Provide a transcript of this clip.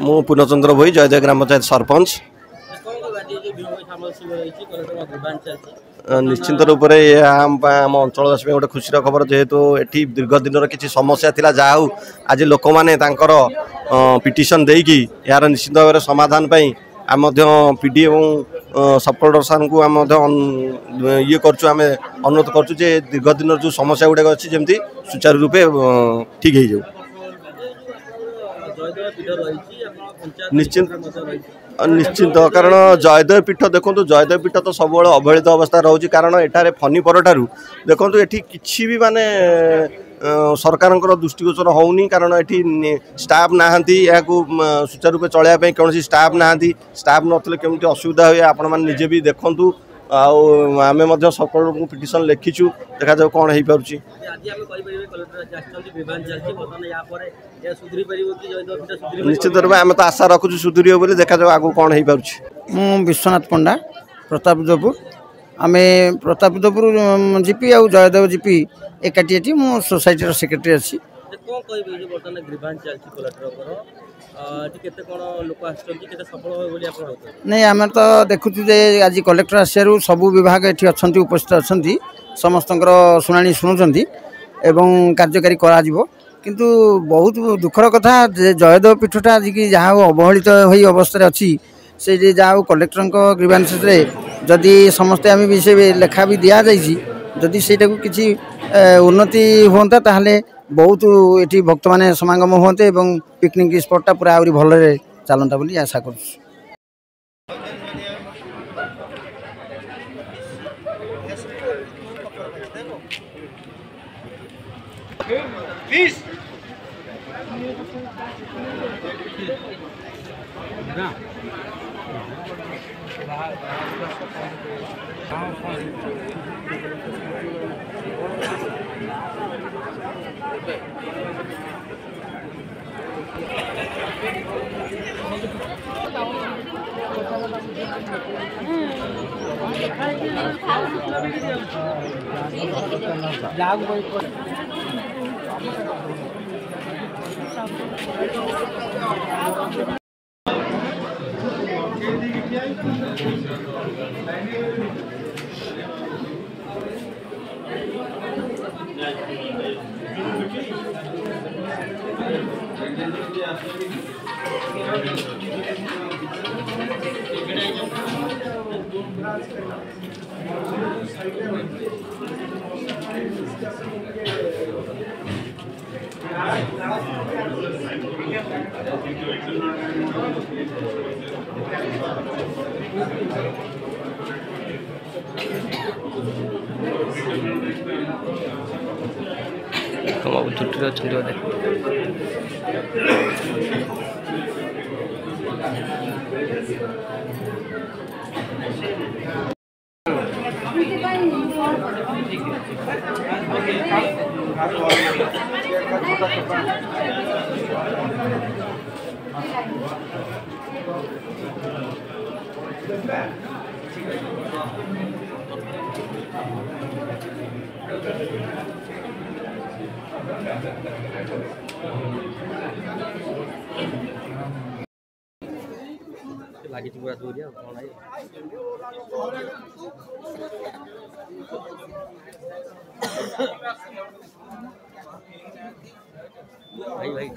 मु पूर्णचंद्र भोई जयदेव ग्राम पंचायत सरपंच। निश्चिंत रूप से आम अंचलवासी गोटे खुशी खबर जेहेतु ये दीर्घ दिन किसी समस्या थिला जहा आज लोक मैंने पिटिशन देकी यार निश्चित भाव समाधान आम पीडी और सब कलेक्टर सार को आम ये करें अनुरोध करुँ दीर्घ दिन जो समस्या गुड़ाक अच्छी जमी सुचारू रूपे ठीक हो जाऊ। निश्चिंत कारण जयदेव पीठ देखो जयदेव पीठ तो सब अवहेलित अवस्था रोचे कारण एठारे फनी पर देखो ये किसी भी माने सरकार दृष्टिगोचर होनी कारण ये स्टाफ नहांती या सुचारू रूपे चलने कौन स्टाफ नहांती स्टाफ नथिले केमती असुविधा हुए आपण मैंने निजे भी देखु आम सकल पिटिशन लिखीचु देखा जाऊ कौन हो पार। निश्चित रूप आम तो आशा रखुचु सुधुरी बोली देखा जाऊ आगु कौन हो पार। मु विश्वनाथ पंडा प्रतापदपुर आम प्रतापदपुर जीपी आ जयदेव जीपी एकाठी मु सोसाइटी सेक्रेटरी अच्छी नहीं आम तो देखुचु आज कलेक्टर आसार सबू विभाग ये अच्छा उपस्थित अच्छा समस्त शुणी शुणुंट एवं कार्यकारी करा किंतु बहुत दुखर कथा जयदेव पीठटा आज की जहाँ अवहेलित हो अवस्था अच्छी से जहाँ कलेक्टर ग्रीवांस जदि समस्ते आम भी से लेखा भी दि जाइए जदि से किसी उन्नति होता ताहले बहुत ये भक्त मैंने समागम होते और पिकनिक स्पॉटा पूरा आहरी भल चलता बोली आशा कर। छुट्टी अच्छे बोधे लगी पूरा दूरिया भाई भाई